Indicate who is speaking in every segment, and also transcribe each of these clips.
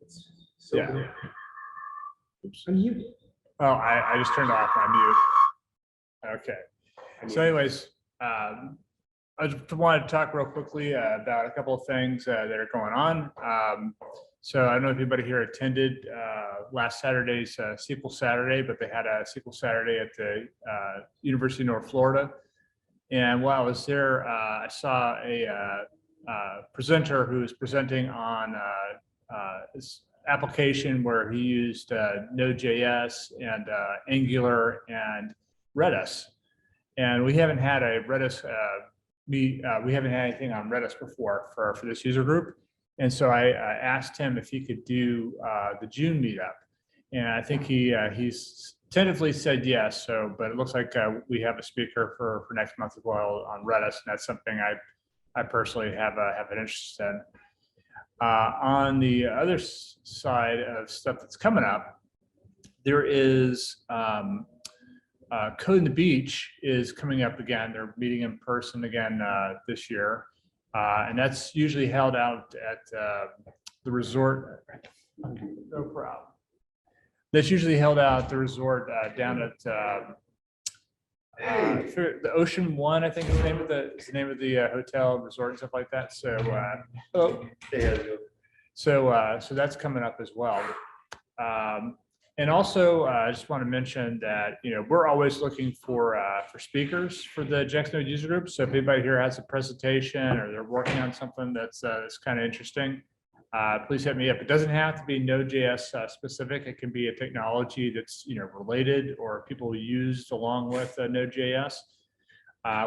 Speaker 1: It's so
Speaker 2: Yeah.
Speaker 1: weird.
Speaker 2: Oops.
Speaker 1: Unmute.
Speaker 2: Oh, I just turned off my mute. Okay. So anyways, I just wanted to talk real quickly about a couple of things that are going on. So I don't know if anybody here attended last Saturday's SQL Saturday, but they had a SQL Saturday at the University of North Florida. And while I was there, I saw a presenter who was presenting on this application where he used Node.js and Angular and Redis. And we haven't had a Redis, we haven't had anything on Redis before for this user group. And so I asked him if he could do the June meetup. And I think he's tentatively said yes. So, but it looks like we have a speaker for next month as well on Redis. And that's something I personally have an interest in. On the other side of stuff that's coming up, there is Code on the Beach is coming up again. They're meeting in person again this year. And that's usually held out at the resort. No problem. That's usually held out at the resort down at the Ocean One, I think is the name of the hotel resort and stuff like that. So, so that's coming up as well. And also, I just want to mention that we're always looking for speakers for the JaxNode user group. So if anybody here has a presentation or they're working on something that's kind of interesting, please hit me up. It doesn't have to be Node.js specific. It can be a technology that's related or people used along with Node.js.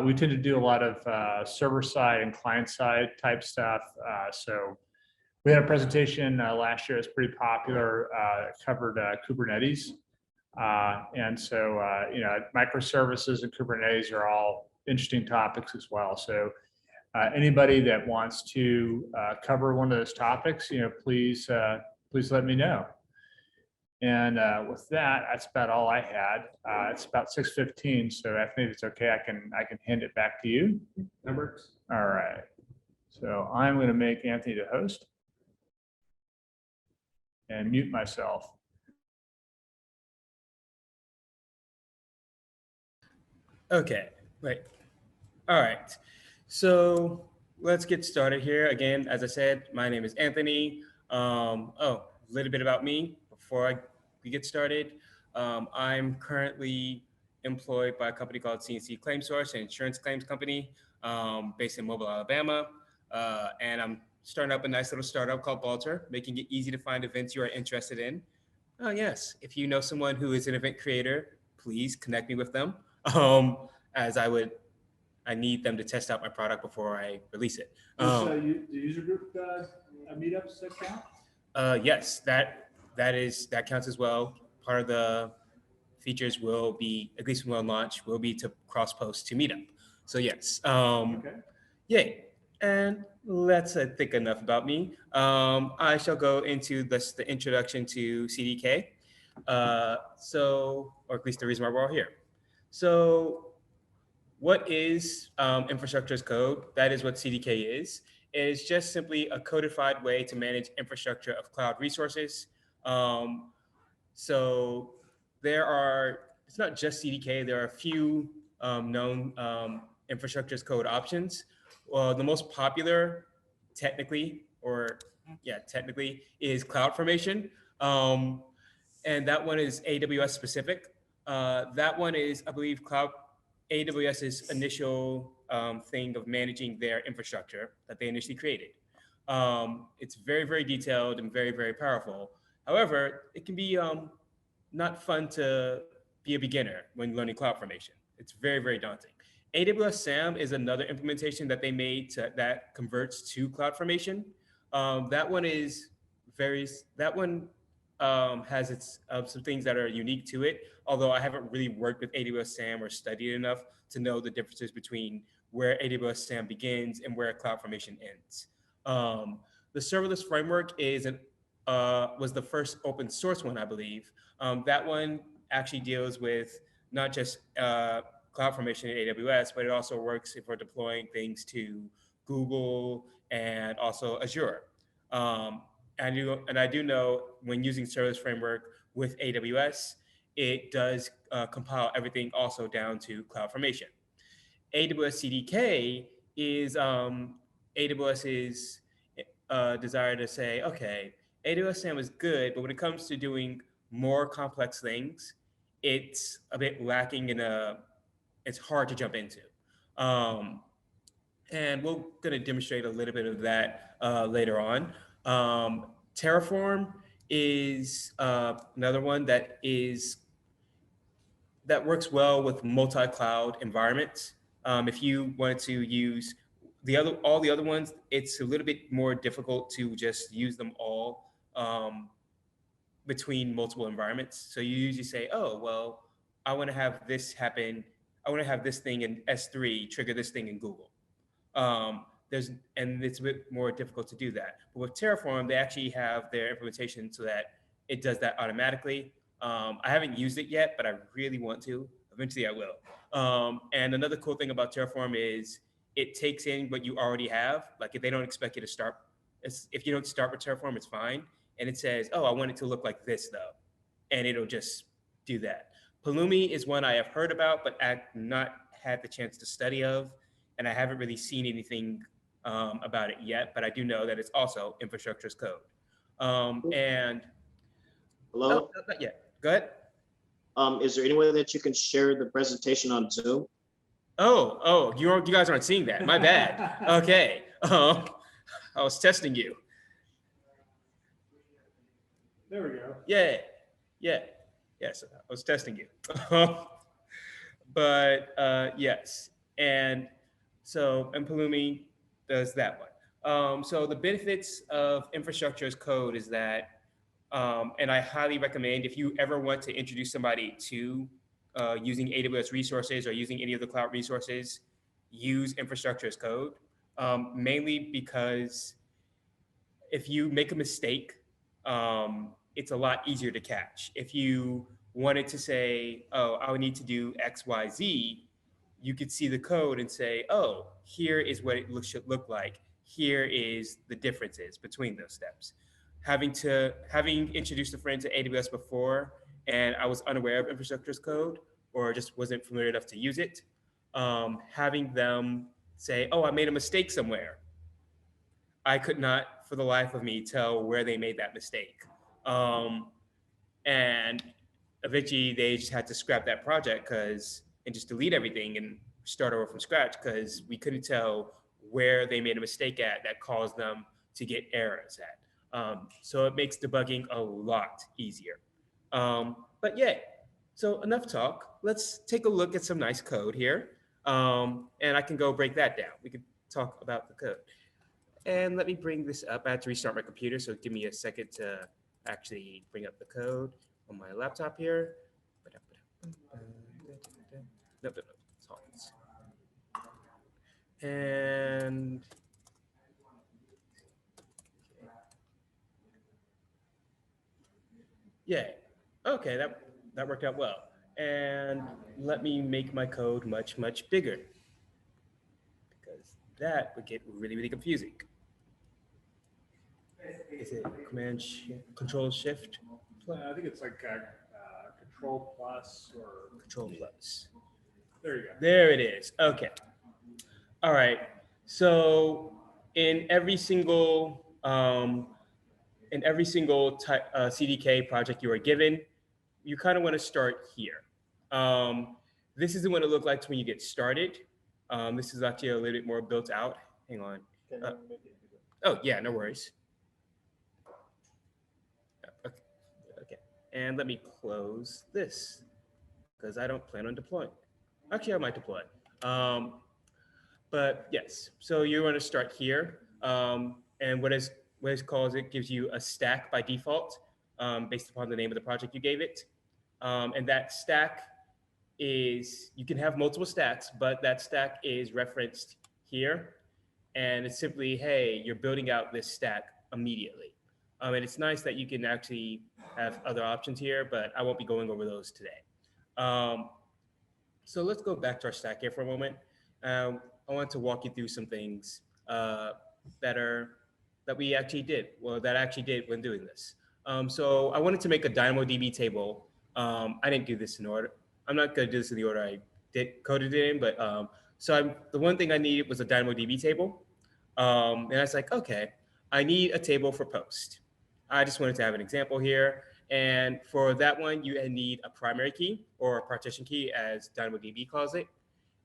Speaker 2: We tend to do a lot of server side and client side type stuff. So we had a presentation last year. It's pretty popular. It covered Kubernetes, and so microservices and Kubernetes are all interesting topics as well. So anybody that wants to cover one of those topics, please let me know. And with that, that's about all I had. It's about 6:15, so I think it's okay. I can hand it back to you.
Speaker 1: That works.
Speaker 2: All right. So I'm going to make Anthony the host and mute myself.
Speaker 3: Okay, right. All right. So let's get started here. Again, as I said, my name is Anthony. A little bit about me before we get started. I'm currently employed by a company called CNC Claim Source, an insurance claims company based in Mobile, Alabama. And I'm starting up a nice little startup called Balter, making it easy to find events you are interested in. Oh, yes. If you know someone who is an event creator, please connect me with them. As I need them to test out my product before I release it.
Speaker 2: The user group meetups that count?
Speaker 3: Yes, that counts as well. Part of the features will be, at least when we'll launch, will be to cross-post to Meetup. So yes.
Speaker 2: Okay.
Speaker 3: Yay. And let's think enough about me. I shall go into the introduction to CDK. Or at least the reason why we're all here. So what is infrastructure as code? That is what CDK is. It is just simply a codified way to manage infrastructure of cloud resources. So it's not just CDK, there are a few known infrastructure as code options. Well, the most popular technically is CloudFormation. And that one is AWS specific. That one is, I believe, AWS's initial thing of managing their infrastructure that they initially created. It's very, very detailed and very, very powerful. However, it can be not fun to be a beginner when learning CloudFormation. It's very, very daunting. AWS SAM is another implementation that they made that converts to CloudFormation. That one has some things that are unique to it, although I haven't really worked with AWS SAM or studied enough to know the differences between where AWS SAM begins and where CloudFormation ends. The serverless framework was the first open source one, I believe. That one actually deals with not just CloudFormation and AWS, but it also works for deploying things to Google and also Azure. I do know when using Serverless Framework with AWS, it does compile everything also down to CloudFormation. AWS CDK is AWS's desire to say, okay, AWS SAM is good, but when it comes to doing more complex things, it's a bit lacking it's hard to jump into. And we're going to demonstrate a little bit of that later on. Terraform is another one that works well with multi-cloud environments. If you wanted to use all the other ones, it's a little bit more difficult to just use them all between multiple environments. So you usually say, oh, well, I want to have this happen. I want to have this thing in S3 trigger this thing in Google. And it's a bit more difficult to do that. But with Terraform, they actually have their implementation so that it does that automatically. I haven't used it yet, but I really want to. Eventually I will. And another cool thing about Terraform is it takes in what you already have. Like if they don't expect you to start, if you don't start with Terraform, it's fine. And it says, oh, I want it to look like this though. And it'll just do that. Pulumi is one I have heard about, but I've not had the chance to study of. And I haven't really seen anything about it yet, but I do know that it's also infrastructure as code. And
Speaker 1: Hello?
Speaker 3: oh, not yet. Go ahead.
Speaker 1: Is there any way that you can share the presentation on Zoom?
Speaker 3: Oh, you guys aren't seeing that. My bad. Okay. I was testing you.
Speaker 2: There we go.
Speaker 3: Yeah. Yes, I was testing you. But yes, and Pulumi does that one. So the benefits of infrastructure as code is that, and I highly recommend if you ever want to introduce somebody to using AWS resources or using any of the cloud resources, use infrastructure as code, mainly because if you make a mistake, it's a lot easier to catch. If you wanted to say, oh, I would need to do X, Y, Z, you could see the code and say, oh, here is what it should look like. Here is the differences between those steps. Having introduced a friend to AWS before, and I was unaware of infrastructure as code, or just wasn't familiar enough to use it, having them say, oh, I made a mistake somewhere. I could not, for the life of me, tell where they made that mistake. And eventually they just had to scrap that project and just delete everything and start over from scratch because we couldn't tell where they made a mistake at that caused them to get errors at. So it makes debugging a lot easier. But yeah, so enough talk. Let's take a look at some nice code here. And I can go break that down. We can talk about the code. And let me bring this up. I had to restart my computer, so give me a second to actually bring up the code on my laptop here. No. And yeah, okay, that worked out well. And let me make my code much, much bigger because that would get really, really confusing. Is it Control Shift?
Speaker 2: I think it's like Control Plus or
Speaker 3: Control Plus.
Speaker 2: There you go.
Speaker 3: There it is. Okay. All right. So in every single CDK project you are given, you kind of want to start here. This isn't what it looks like when you get started. This is actually a little bit more built out. Hang on. Oh yeah, no worries. Okay. And let me close this because I don't plan on deploying. Actually, I might deploy. But yes, so you want to start here. And what is called, it gives you a stack by default based upon the name of the project you gave it. And that stack is, you can have multiple stacks, but that stack is referenced here. And it's simply, hey, you're building out this stack immediately. And it's nice that you can actually have other options here, but I won't be going over those today. So let's go back to our stack here for a moment. I want to walk you through some things that are that we actually did, well, that I actually did when doing this. So I wanted to make a DynamoDB table. I didn't do this in order. I'm not going to do this in the order I coded it in, but the one thing I needed was a DynamoDB table. And I was like, okay, I need a table for post. I just wanted to have an example here. And for that one, you need a primary key or a partition key, as DynamoDB calls it.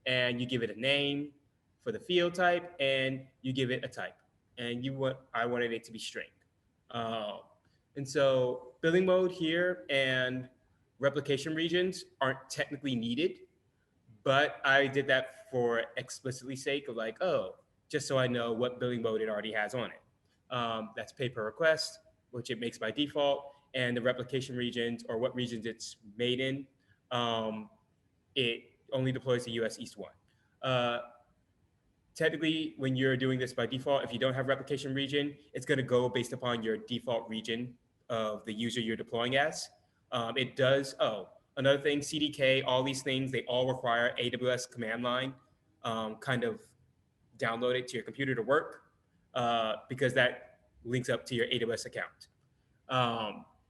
Speaker 3: And you give it a name for the field type, and you give it a type. And I wanted it to be string. And so building mode here and replication regions aren't technically needed, but I did that for explicitly sake of like, oh, just so I know what building mode it already has on it. That's pay per request, which it makes by default, and the replication regions, or what regions it's made in, it only deploys to US East 1. Technically, when you're doing this by default, if you don't have replication region, it's going to go based upon your default region of the user you're deploying as. It does, another thing, CDK, all these things, they all require AWS command line kind of download it to your computer to work, because that links up to your AWS account.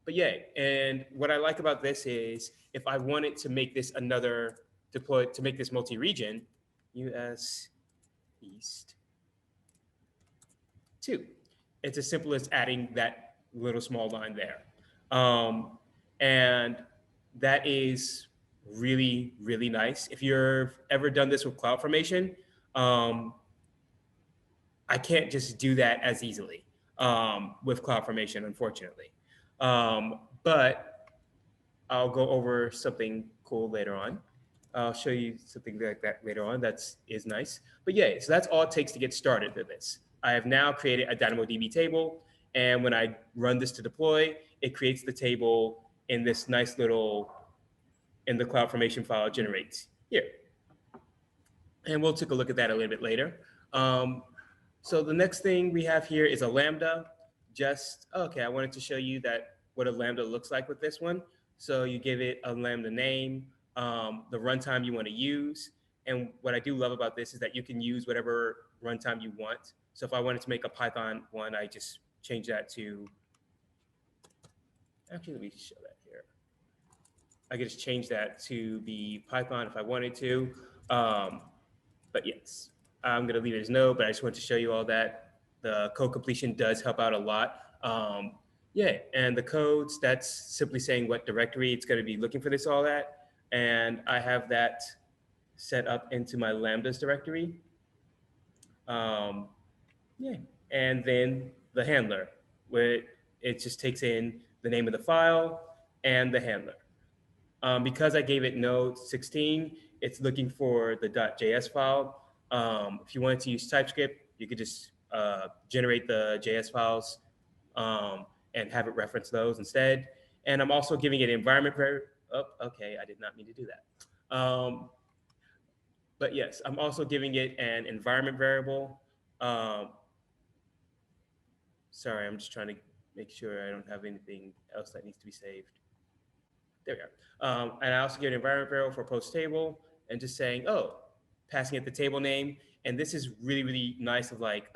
Speaker 3: But yeah, and what I like about this is if I wanted to make this to make this multi-region, US East 2. It's as simple as adding that little small line there. And that is really, really nice. If you've ever done this with CloudFormation, I can't just do that as easily with CloudFormation, unfortunately. But I'll go over something cool later on. I'll show you something like that later on. Is nice. But yeah, so that's all it takes to get started with this. I have now created a DynamoDB table, and when I run this to deploy, it creates the table in this nice little, in the CloudFormation file it generates here. And we'll take a look at that a little bit later. So the next thing we have here is a Lambda. I wanted to show you what a Lambda looks like with this one. So you give it a Lambda name, the runtime you want to use. And what I do love about this is that you can use whatever runtime you want. So if I wanted to make a Python one, I just change that to, actually, let me show that here. I could just change that to be Python if I wanted to. But yes, I'm going to leave it as no, but I just want to show you all that. The code completion does help out a lot. Yeah, and the codes, that's simply saying what directory it's going to be looking for this, all that. And I have that set up into my Lambdas directory. Yeah, and then the handler, where it just takes in the name of the file and the handler. Because I gave it node 16, it's looking for the .js file. If you wanted to use TypeScript, you could just generate the JS files and have it reference those instead. And I'm also giving it environment variable. Oh, okay, I did not mean to do that. But yes, I'm also giving it an environment variable. Sorry, I'm just trying to make sure I don't have anything else that needs to be saved. There we go. And I also give an environment variable for post table, and just saying, passing it the table name. And this is really, really nice of like,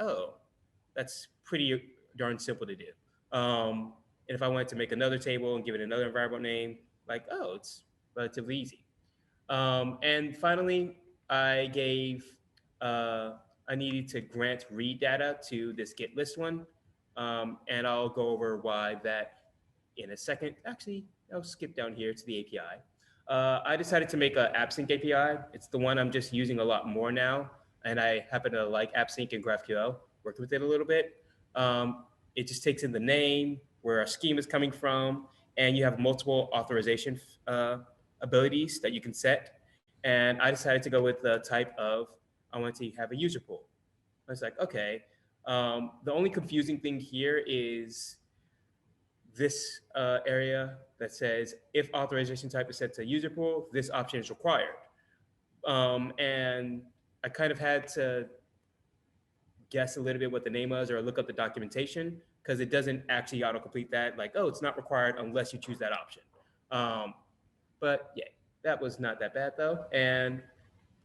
Speaker 3: that's pretty darn simple to do. And if I wanted to make another table and give it another environment name, like, it's relatively easy. And finally, I needed to grant read data to this get list one. And I'll go over why that in a second. Actually, I'll skip down here to the API. I decided to make an AppSync API. It's the one I'm just using a lot more now. And I happen to like AppSync and GraphQL, worked with it a little bit. It just takes in the name, where our scheme is coming from, and you have multiple authorization abilities that you can set. And I decided to go with the type of, I want to have a user pool. I was like, okay. The only confusing thing here is this area that says if authorization type is set to user pool, this option is required. And I kind of had to guess a little bit what the name was, or look up the documentation, because it doesn't actually autocomplete that, like, it's not required unless you choose that option. But yeah, that was not that bad though. And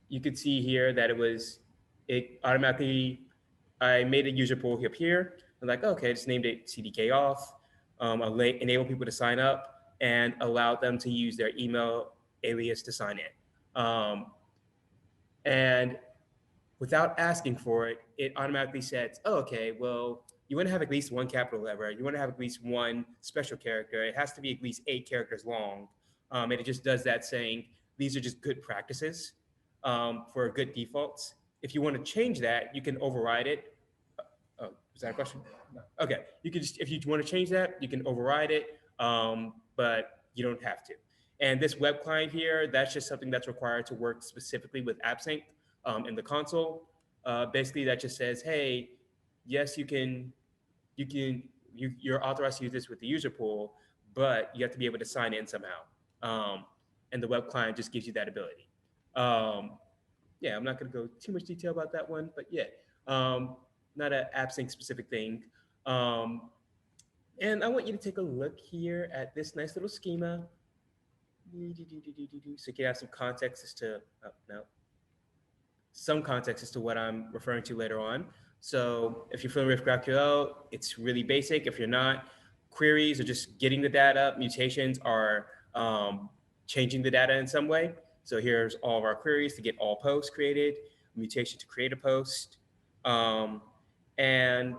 Speaker 3: you could see here that it automatically, I made a user pool up here. I'm like, okay, just named it CDK off, enable people to sign up, and allow them to use their email alias to sign in. And without asking for it, it automatically says, oh, okay, well, you want to have at least one capital letter. You want to have at least one special character. It has to be at least 8 characters long. And it just does that saying, these are just good practices for good defaults. If you want to change that, you can override it. Oh, is that a question? No. Okay, you can just, if you want to change that, you can override it, but you don't have to. And this web client here, that's just something that's required to work specifically with AppSync in the console. Basically, that just says, hey, yes, you're authorized to use this with the user pool, but you have to be able to sign in somehow. And the web client just gives you that ability. Yeah, I'm not going to go too much detail about that one, but yeah, not an AppSync specific thing. And I want you to take a look here at this nice little schema. So you can have some context as to, some context as to what I'm referring to later on. So if you're familiar with GraphQL, it's really basic. If you're not, queries are just getting the data. Mutations are changing the data in some way. So here's all of our queries to get all posts created, mutation to create a post. And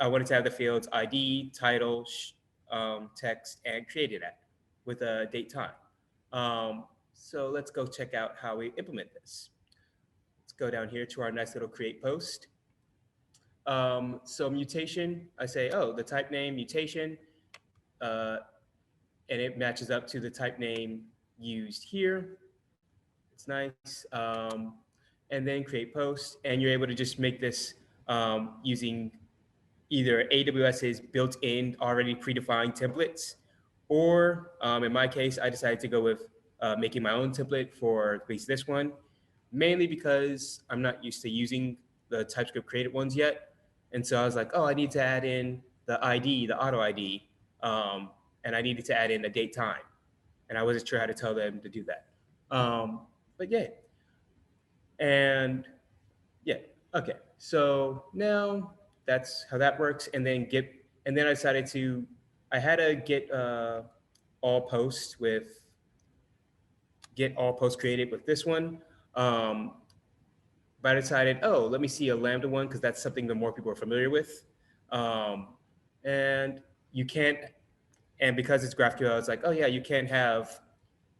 Speaker 3: I wanted to have the fields ID, title, text, and created at with a date time. So let's go check out how we implement this. Let's go down here to our nice little create post. So mutation, I say, oh, the type name mutation, and it matches up to the type name used here. It's nice. And then create post, and you're able to just make this using either AWS's built-in already predefined templates, or in my case, I decided to go with making my own template for at least this one, mainly because I'm not used to using the TypeScript created ones yet. And so I was like, oh, I need to add in the ID, the auto ID, and I needed to add in the date time. And I wasn't sure how to tell them to do that. But yeah. And yeah, okay. So now that's how that works. And then I decided to, I had to get all posts created with this one. But I decided, oh, let me see a Lambda one, because that's something that more people are familiar with. And you can't, and because it's GraphQL, it's like, oh yeah, you can't have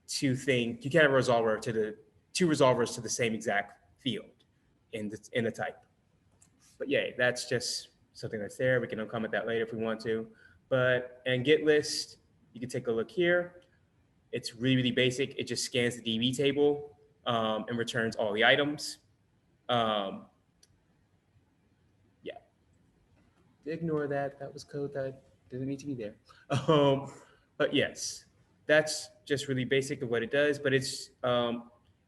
Speaker 3: two resolvers to the same exact field in the type. But yeah, that's just something that's there. We can uncomment that later if we want to. But and get list, you can take a look here. It's really, really basic. It just scans the DB table and returns all the items. Yeah, ignore that. That was code that didn't need to be there. But yes, that's just really basic of what it does. But it's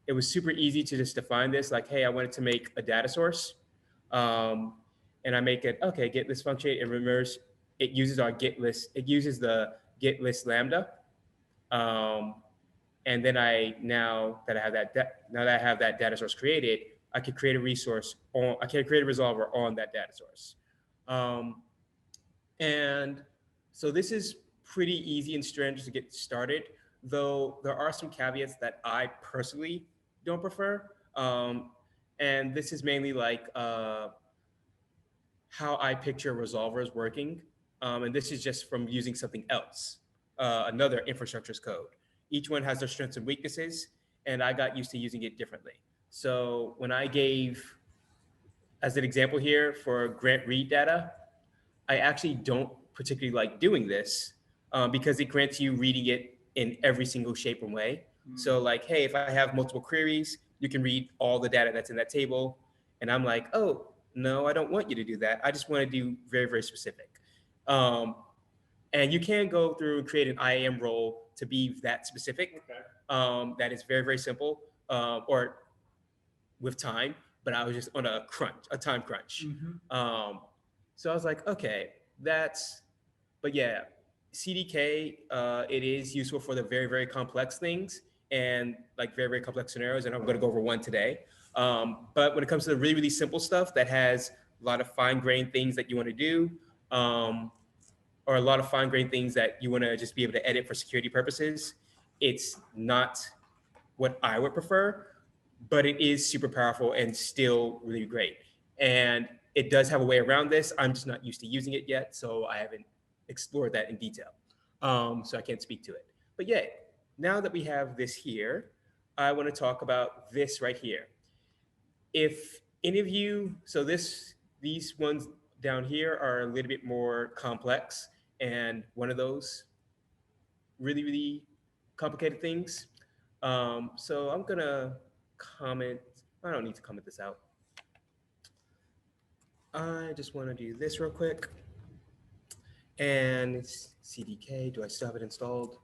Speaker 3: it was super easy to just define this. Like, hey, I wanted to make a data source, and I make it okay. Get list function. It remembers. It uses our get list. It uses the get list lambda. And then now that I have that data source created, I could create a resource on. I can create a resolver on that data source. And so this is pretty easy and strange to get started, though there are some caveats that I personally don't prefer. And this is mainly like how I picture resolvers working. And this is just from using something else, another infrastructure's code. Each one has their strengths and weaknesses, and I got used to using it differently. So when I gave, as an example here for grant read data, I actually don't particularly like doing this because it grants you reading it in every single shape and way. So like, hey, if I have multiple queries, you can read all the data that's in that table. And I'm like, oh, no, I don't want you to do that. I just want to do very, very specific. And you can go through and create an IAM role to be that specific. Okay. That is very, very simple or with time, but I was just on a time crunch. Mm-hmm. So I was like, okay, but yeah, CDK, it is useful for the very, very complex things and like very, very complex scenarios. And I'm going to go over one today. But when it comes to the really, really simple stuff that has a lot of fine-grained things that you want to do, or a lot of fine-grained things that you want to just be able to edit for security purposes, it's not what I would prefer, but it is super powerful and still really great. And it does have a way around this. I'm just not used to using it yet, so I haven't explored that in detail. So I can't speak to it. But yeah, now that we have this here, I want to talk about this right here. If any of you, so these ones down here are a little bit more complex, and one of those really, really complicated things. So I'm gonna comment, I don't need to comment this out. I just wanna do this real quick. And it's CDK, do I still have it installed?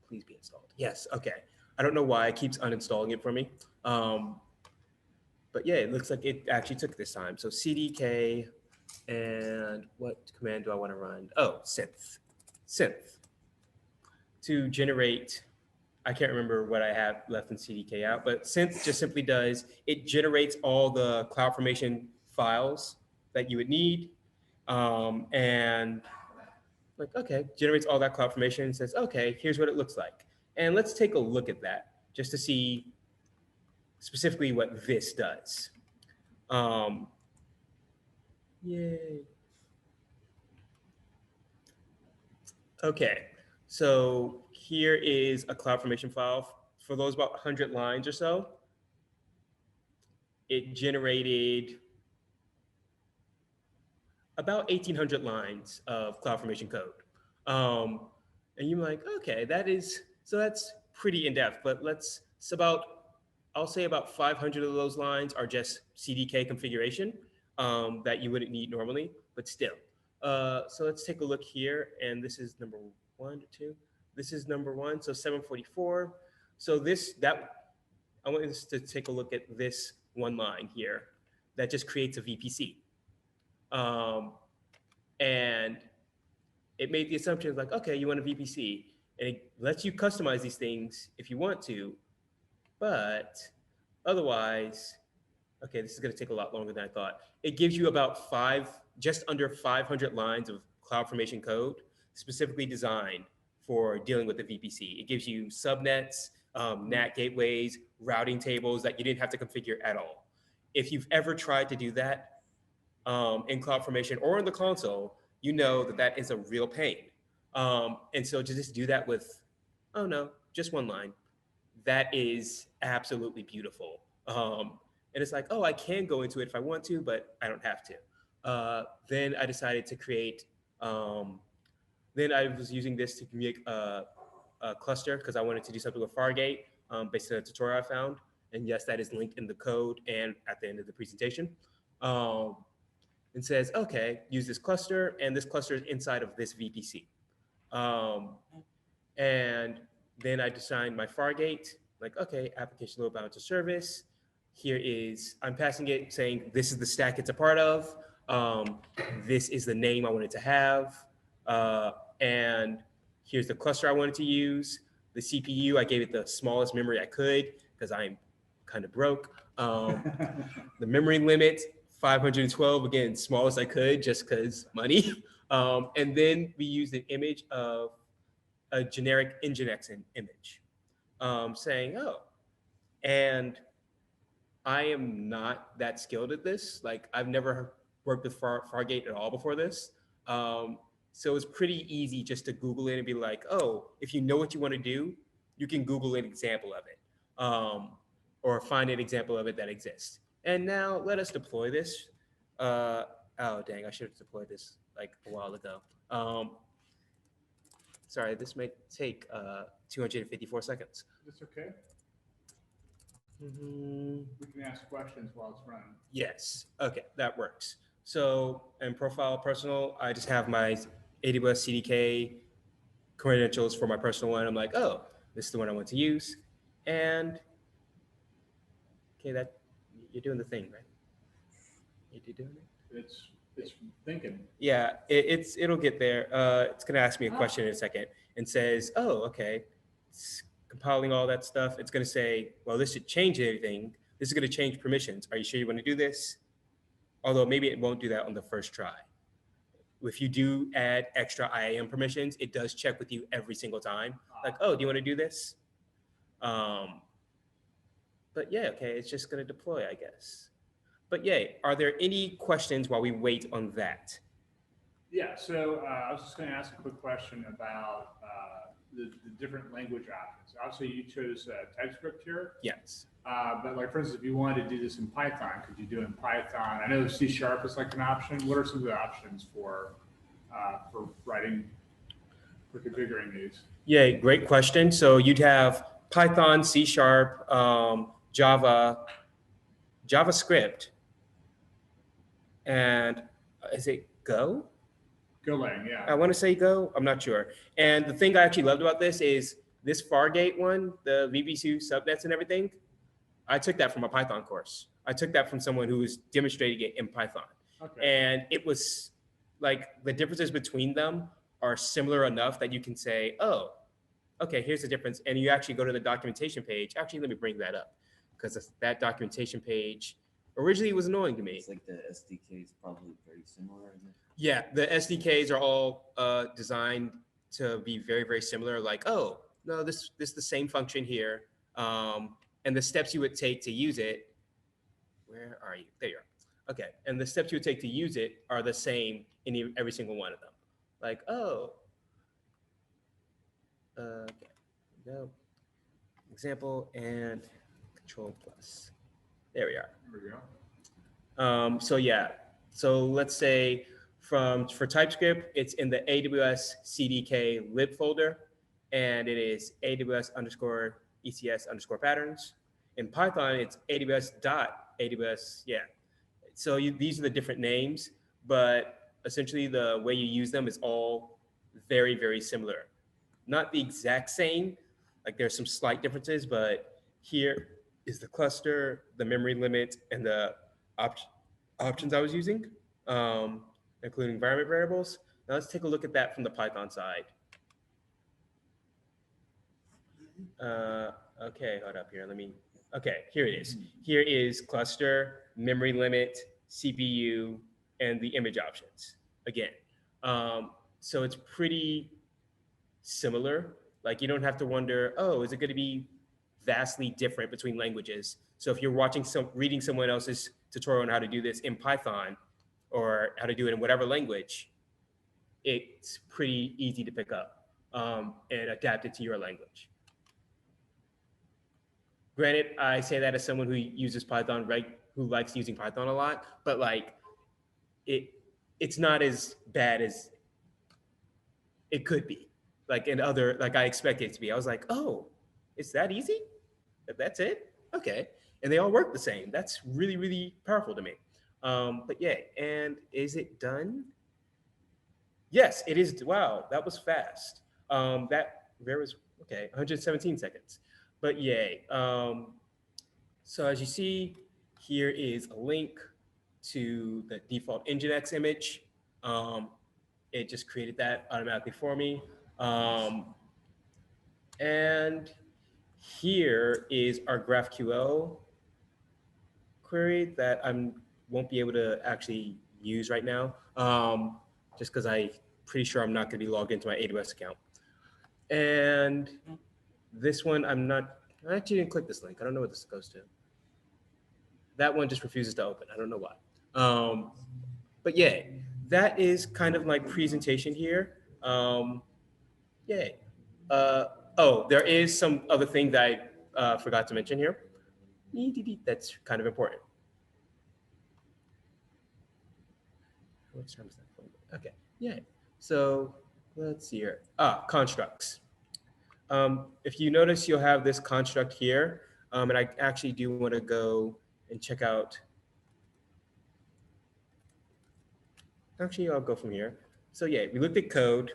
Speaker 3: Please be installed. Yes, okay. I don't know why it keeps uninstalling it for me. But yeah, it looks like it actually took this time. So CDK, and what command do I wanna run? Oh, synth to generate, I can't remember what I have left in CDK out, but synth just simply does, it generates all the CloudFormation files that you would need. And like, okay, generates all that CloudFormation and says, okay, here's what it looks like. And let's take a look at that just to see specifically what this does. Yay. Okay, so here is a CloudFormation file. For those about 100 lines or so, it generated about 1,800 lines of CloudFormation code. And you're like, okay, that's pretty in-depth, but I'll say about 500 of those lines are just CDK configuration that you wouldn't need normally, but still. So let's take a look here, and this is number 1 or 2. This is number 1, so 744. So I want us to take a look at this one line here that just creates a VPC. And it made the assumption like, okay, you want a VPC, and it lets you customize these things if you want to, but otherwise, okay, this is going to take a lot longer than I thought. It gives you about just under 500 lines of CloudFormation code specifically designed for dealing with the VPC. It gives you subnets, NAT gateways, routing tables that you didn't have to configure at all. If you've ever tried to do that in CloudFormation or in the console, you know that is a real pain. And so to just do that with, oh no, just one line, that is absolutely beautiful. And it's like, oh, I can go into it if I want to, but I don't have to. Then I decided to create, then I was using this to make a cluster because I wanted to do something with Fargate based on a tutorial I found. And yes, that is linked in the code and at the end of the presentation. And says, okay, use this cluster, and this cluster is inside of this VPC. And then I designed my Fargate, like, okay, application load balancer service. Here is, I'm passing it saying, this is the stack it's a part of. This is the name I wanted to have. And here's the cluster I wanted to use. The CPU, I gave it the smallest memory I could because I'm kind of broke. The memory limit, 512, again, smallest I could just because money. And then we used an image of a generic Nginx image saying, oh, and I am not that skilled at this. Like, I've never worked with Fargate at all before this. So it's pretty easy just to Google it and be like, oh, if you know what you want to do, you can Google an example of it or find an example of it that exists. And now let us deploy this. Oh, dang, I should have deployed this like a while ago. Sorry, this may take 254 seconds.
Speaker 2: That's okay.
Speaker 3: Mm-hmm.
Speaker 2: We can ask questions while it's running.
Speaker 3: Yes, okay, that works. So in profile personal, I just have my AWS CDK credentials for my personal one. I'm like, oh, this is the one I want to use. And okay, that you're doing the thing, right? You're doing it?
Speaker 2: It's thinking.
Speaker 3: Yeah, it'll get there. It's gonna ask me a question in a second and says, oh, okay, it's compiling all that stuff. It's gonna say, well, this should change everything. This is gonna change permissions. Are you sure you want to do this? although maybe it won't do that on the first try. If you do add extra IAM permissions, it does check with you every single time. Like, oh, do you want to do this? But yeah, okay, it's just going to deploy, I guess. But yeah, are there any questions while we wait on that?
Speaker 2: Yeah, so I was just going to ask a quick question about the different language options. Obviously, you chose TypeScript here.
Speaker 3: Yes.
Speaker 2: But like, for instance, if you wanted to do this in Python, could you do it in Python? I know C# is like an option. What are some of the options for writing, for configuring these?
Speaker 3: Yeah, great question. So you'd have Python, C#, Java, JavaScript, and is it Go?
Speaker 2: Golang, yeah.
Speaker 3: I want to say Go. I'm not sure. And the thing I actually loved about this is this Fargate one, the VB2 subnets and everything. I took that from a Python course. I took that from someone who was demonstrating it in Python.
Speaker 2: Okay.
Speaker 3: And it was like the differences between them are similar enough that you can say, oh, okay, here's the difference. And you actually go to the documentation page. Actually, let me bring that up because that documentation page originally was annoying to me.
Speaker 4: It's like the SDK is probably very similar. Isn't it?
Speaker 3: Yeah, the SDKs are all designed to be very, very similar. Like, oh, no, this is the same function here. And the steps you would take to use it, where are you? There you are. Okay, and the steps you would take to use it are the same in every single one of them. Like, oh, okay, no, example and Control plus. There we are.
Speaker 2: There we go.
Speaker 3: So yeah, so let's say for TypeScript, it's in the AWS CDK lib folder, and it is AWS_ECS_patterns. In Python, it's AWS. Yeah. So these are the different names, but essentially the way you use them is all very, very similar. Not the exact same, like there's some slight differences, but here is the cluster, the memory limit, and the options I was using, including environment variables. Now let's take a look at that from the Python side. Okay, hold up here. Okay, here it is. Here is cluster, memory limit, CPU, and the image options again. So it's pretty similar. Like you don't have to wonder, oh, is it going to be vastly different between languages? So if you're reading someone else's tutorial on how to do this in Python or how to do it in whatever language, it's pretty easy to pick up and adapt it to your language. Granted, I say that as someone who uses Python, right? Who likes using Python a lot, but like it's not as bad as it could be. Like I expected it to be. I was like, oh, it's that easy? That's it? Okay. And they all work the same. That's really, really powerful to me. But yeah, and is it Yes, it is. Wow, that was fast. There was, okay, 117 seconds. But yay. So as you see, here is a link to the default Nginx image. It just created that automatically for me. And here is our GraphQL query that I won't be able to actually use right now, just because I'm pretty sure I'm not going to be logged into my AWS account. And this one, I actually didn't click this link. I don't know what this goes to. That one just refuses to open. I don't know why. But yeah, that is kind of my presentation here. Yay. Oh, there is some other thing that I forgot to mention here. That's kind of important. What time is that? Okay, yeah. So let's see here. Constructs. If you notice, you'll have this construct here. And I actually do want to go and check out. Actually, I'll go from here. So yeah, we looked at code.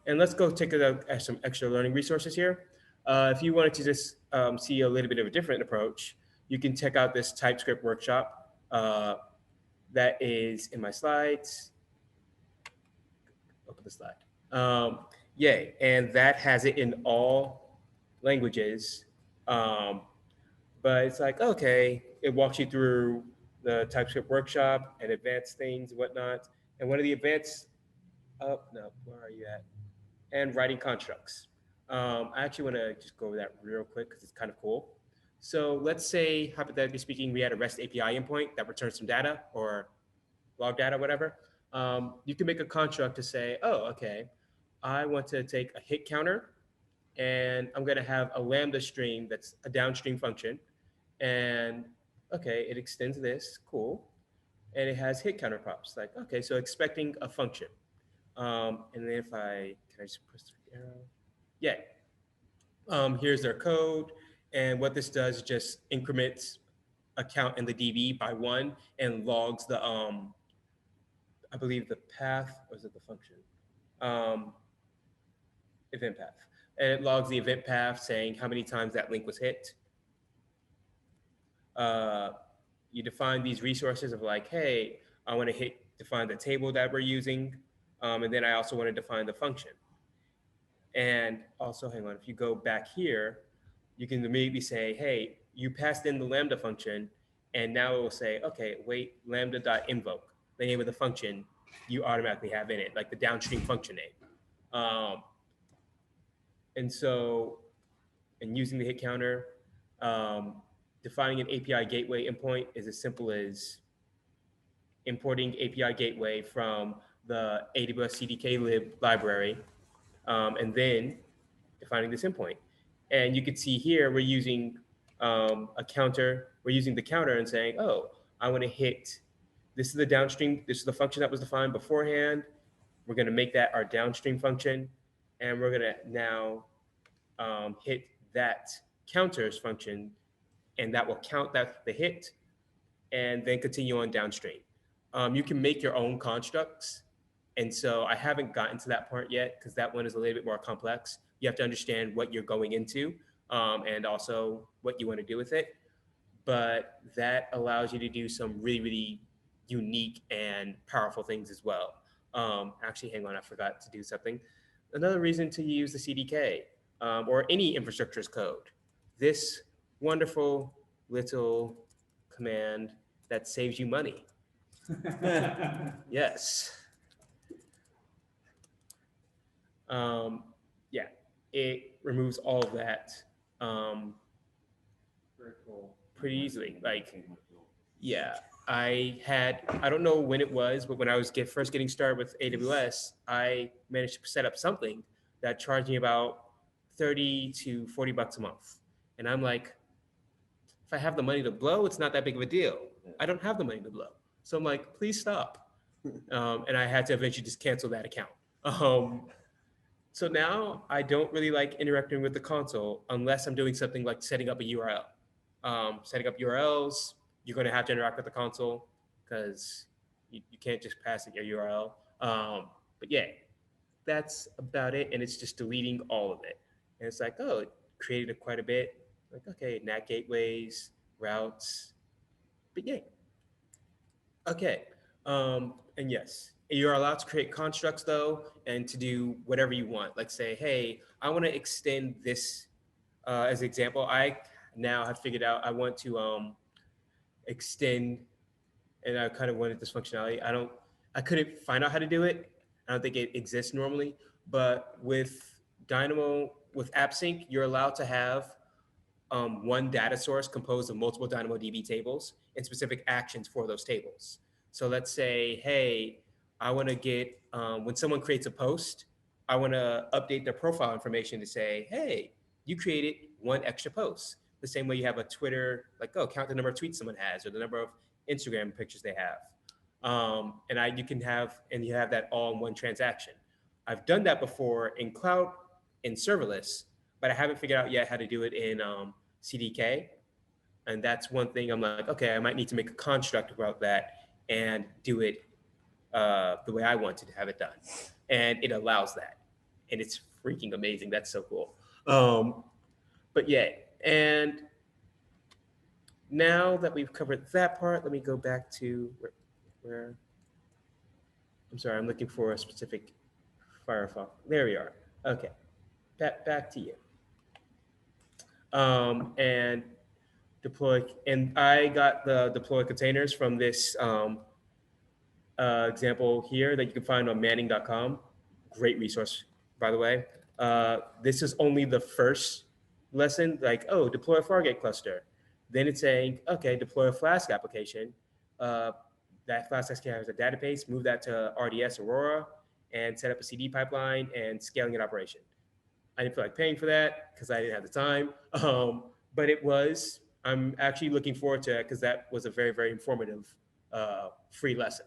Speaker 3: And let's go take a look at some extra learning resources here. If you wanted to just see a little bit of a different approach, you can check out this Typescript Workshop that is in my slides. Open the slide. Yay, and that has it in all languages. But it's like, okay, it walks you through the Typescript Workshop and advanced things and whatnot. And one of the advanced, where are you at? And writing constructs. I actually want to just go over that real quick because it's kind of cool. So let's say, hypothetically speaking, we had a REST API endpoint that returns some data or log data, whatever. You can make a construct to say, oh, okay, I want to take a hit counter and I'm going to have a Lambda stream that's a downstream function. And okay, it extends this, cool. And it has hit counter props. Like, okay, so expecting a function. And then can I just press the arrow? Yeah. Here's their code. And what this does is just increments a count in the DB by 1 and logs the, I believe the path, or is it the function? Event path. And it logs the event path saying how many times that link was hit. You define these resources of like, hey, I want to define the table that we're using. And then I also want to define the function. And also, hang on, if you go back here, you can immediately say, hey, you passed in the Lambda function, and now it will say, okay, wait, lambda.invoke, the name of the function you automatically have in it, like the downstream function name. And so, and using the hit counter, defining an API gateway endpoint is as simple as importing API gateway from the AWS CDK library, and then defining this endpoint. And you can see here, we're using a counter. We're using the counter and saying, oh, I want to hit, this is the downstream, this is the function that was defined beforehand. We're going to make that our downstream function. And we're going to now hit that counters function, and that will count that the hit and then continue on downstream. You can make your own constructs. And so I haven't gotten to that part yet because that one is a little bit more complex. You have to understand what you're going into and also what you want to do with it. But that allows you to do some really, really unique and powerful things as well. Actually, hang on, I forgot to do something. Another reason to use the CDK or any infrastructure as code, this wonderful little command that saves you money. Yes. Yeah, it removes all of that
Speaker 4: Very cool.
Speaker 3: pretty easily. Like, yeah, I don't know when it was, but when I was first getting started with AWS, I managed to set up something that charged me about 30 to 40 bucks a month. And I'm like, if I have the money to blow, it's not that big of a deal. I don't have the money to blow. So I'm like, please stop. And I had to eventually just cancel that account. So now I don't really like interacting with the console unless I'm doing something like setting up a URL. Setting up URLs, you're going to have to interact with the console because you can't just pass it your URL. But yeah, that's about it. And it's just deleting all of it. And it's like, oh, it created quite a bit. Like, okay, NAT gateways, routes, but yeah. Okay, and yes, you're allowed to create constructs though, and to do whatever you want. Like say, hey, I want to extend this as an example. I now have figured out I want to extend, and I kind of wanted this functionality. I couldn't find out how to do it. I don't think it exists normally, but with with AppSync, you're allowed to have one data source composed of multiple Dynamodb tables and specific actions for those tables. So let's say, hey, I want to get, when someone creates a post, I want to update their profile information to say, hey, you created one extra post. The same way you have a Twitter, like, oh, count the number of tweets someone has or the number of Instagram pictures they have. And you have that all in one transaction. I've done that before in cloud, in serverless, but I haven't figured out yet how to do it in CDK. And that's one thing I'm like, okay, I might need to make a construct about that and do it the way I want to have it done. And it allows that. And it's freaking amazing. That's so cool. But yeah, and now that we've covered that part, let me go back to where I'm sorry, I'm looking for a specific Firefox. There we are. Okay, back to you. And deploy, and I got the deploy containers from this example here that you can find on manning.com. Great resource, by the way. This is only the first lesson, like, oh, deploy a Fargate cluster. Then it's saying, okay, deploy a Flask application. That Flask application has a database, move that to RDS Aurora, and set up a CD pipeline and scaling an operation. I didn't feel like paying for that because I didn't have the time. But I'm actually looking forward to it because that was a very, very informative free lesson.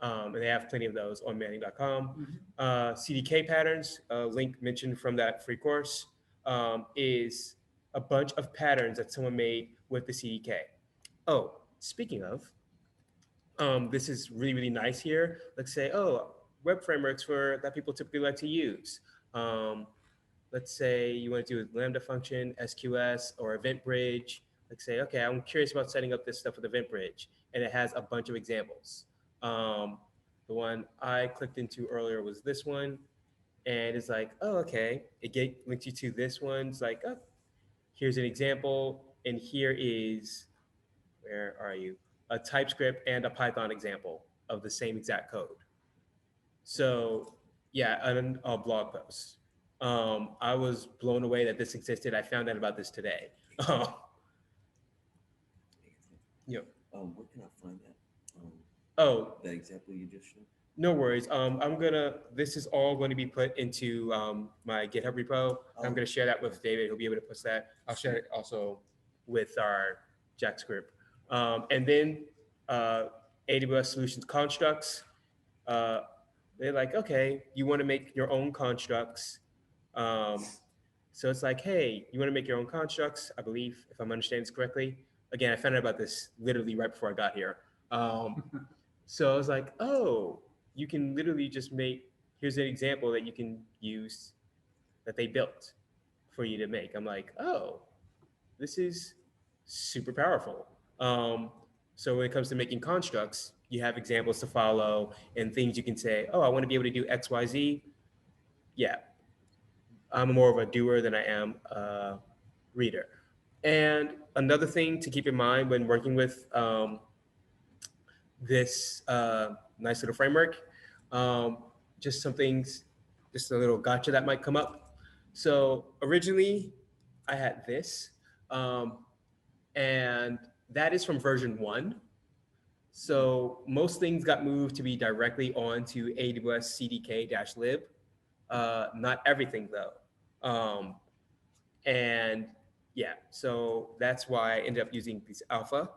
Speaker 3: And they have plenty of those on manning.com. CDK Patterns, link mentioned from that free course, is a bunch of patterns that someone made with the CDK. Oh, speaking of, this is really, really nice here. Let's say, oh, web frameworks that people typically like to use. Let's say you want to do a Lambda function, SQS, or Event Bridge. Like say, okay, I'm curious about setting up this stuff with Event Bridge, and it has a bunch of examples. The one I clicked into earlier was this one, and it's like, oh, okay, links you to this one. It's like, oh, here's an example, and here is, where are you? A TypeScript and a Python example of the same exact code. So yeah, a blog post. I was blown away that this existed. I found out about this today.
Speaker 4: Where can I find that?
Speaker 3: Oh,
Speaker 4: That example you just showed?
Speaker 3: no worries. This is all going to be put into my GitHub repo. I'm going to share that with David. He'll be able to post that. I'll share it also with our JaxScript. And then AWS Solutions Constructs. They're like, okay, you want to make your own constructs. So it's like, hey, you want to make your own constructs, I believe, if I'm understanding this correctly. Again, I found out about this literally right before I got here. So I was like, oh, you can literally just here's an example that you can use that they built for you to make. I'm like, oh, this is super powerful. So when it comes to making constructs, you have examples to follow and things you can say, oh, I want to be able to do X, Y, Z. Yeah, I'm more of a doer than I am a reader. And another thing to keep in mind when working with this nice little framework, just some things, just a little gotcha that might come up. So originally I had this, and that is from version 1. So most things got moved to be directly onto AWS CDK-lib. Not everything though. And yeah, so that's why I ended up using this alpha.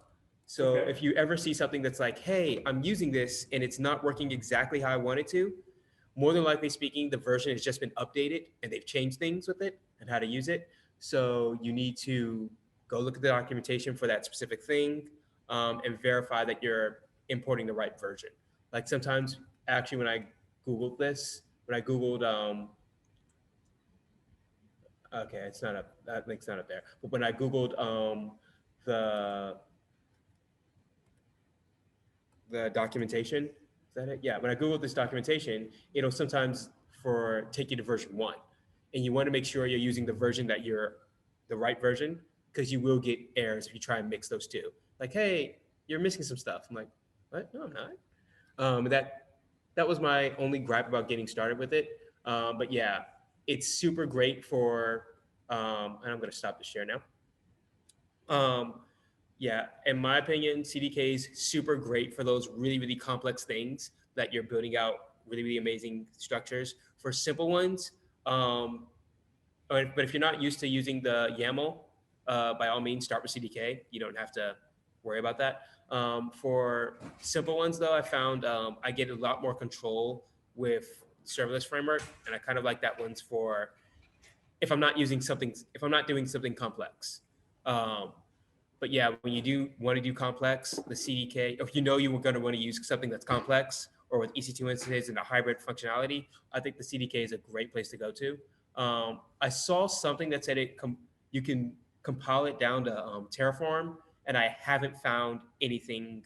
Speaker 3: So
Speaker 2: Okay.
Speaker 3: if you ever see something that's like, hey, I'm using this and it's not working exactly how I want it to, more than likely speaking, the version has just been updated and they've changed things with it and how to use it. So you need to go look at the documentation for that specific thing and verify that you're importing the right version. Like sometimes, actually, when I Googled this, okay, it's not up, that link's not up there. But when I Googled the documentation, is that it? Yeah, when I Googled this documentation, it'll sometimes take you to version 1. And you want to make sure you're using the version the right version, because you will get errors if you try and mix those two. Like, hey, you're missing some stuff. I'm like, what? No, I'm not. That was my only gripe about getting started with it. But yeah, it's super great for, and I'm going to stop the share now. Yeah, in my opinion, CDK is super great for those really, really complex things that you're building out really, really amazing structures. For simple ones, but if you're not used to using the YAML, by all means, start with CDK. You don't have to worry about that. For simple ones, though, I found I get a lot more control with serverless framework, and I kind of like that one's for if I'm not doing something complex. But yeah, when you do want to do complex, the CDK, if you know you were going to want to use something that's complex or with EC2 instances and a hybrid functionality, I think the CDK is a great place to go to. I saw something that said you can compile it down to Terraform, and I haven't found anything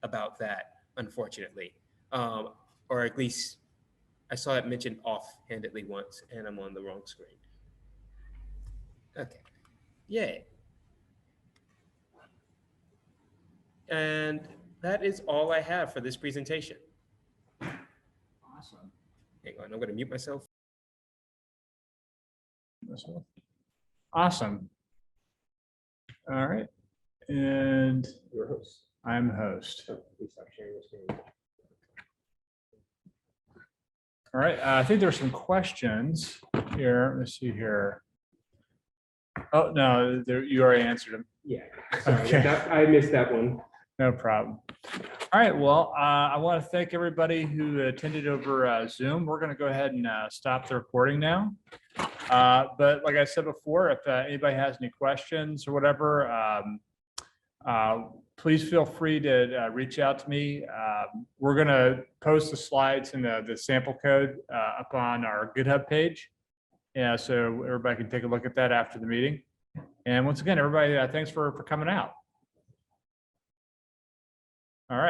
Speaker 3: about that, unfortunately. Or at least I saw it mentioned offhandedly once, and I'm on the wrong screen. Okay. Yay. And that is all I have for this presentation.
Speaker 2: Awesome.
Speaker 3: Hang on, I'm going to mute myself.
Speaker 2: Awesome. All right. And
Speaker 5: Your host.
Speaker 2: I'm host.
Speaker 5: So please stop sharing your screen.
Speaker 2: All right. I think there's some questions here. Let's see here. Oh, no, you already answered them.
Speaker 5: Yeah, sorry,
Speaker 2: Okay.
Speaker 5: I missed that one.
Speaker 2: No problem. All right. Well, I want to thank everybody who attended over Zoom. We're going to go ahead and stop the recording now. But like I said before, if anybody has any questions or whatever, please feel free to reach out to me. We're going to post the slides and the sample code up on our GitHub page. Yeah, so everybody can take a look at that after the meeting. And once again, everybody, thanks for coming out. All right.